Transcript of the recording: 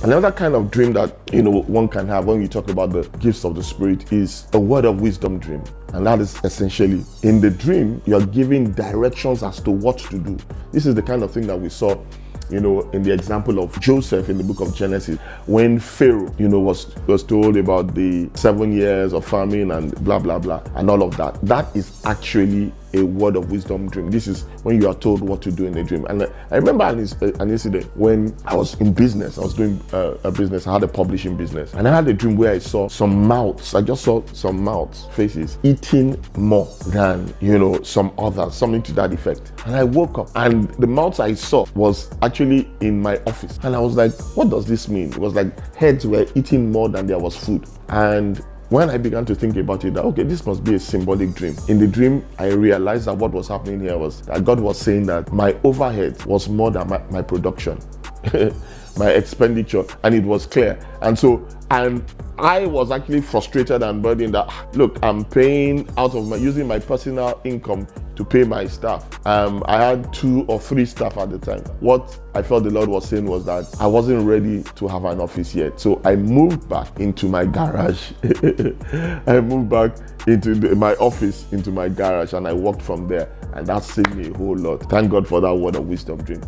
Another kind of dream that, one can have when you talk about the gifts of the Spirit is a word of wisdom dream. And that is essentially, in the dream, you're giving directions as to what to do. This is the kind of thing that we saw, in the example of Joseph in the book of Genesis, when Pharaoh, was told about the 7 years of famine and blah, blah, blah, and all of that. That is actually a word of wisdom dream. This is when you are told what to do in a dream. And I remember an incident when I was in business. I was doing a business. I had a publishing business. And I had a dream where I saw some mouths. I just saw some mouths, faces, eating more than, some others, something to that effect. And I woke up and the mouths I saw was actually in my office. And I was like, what does this mean? It was like heads were eating more than there was food. And when I began to think about it, that, okay, this must be a symbolic dream. In the dream, I realized that what was happening here was that God was saying that my overhead was more than my production, my expenditure, and it was clear. And I was actually frustrated and burdened that, look, I'm paying using my personal income to pay my staff. I had 2 or 3 staff at the time. What I felt the Lord was saying was that I wasn't ready to have an office yet. So I moved back into my garage. I moved back into my office, into my garage, and I worked from there. And that saved me a whole lot. Thank God for that word of wisdom dream.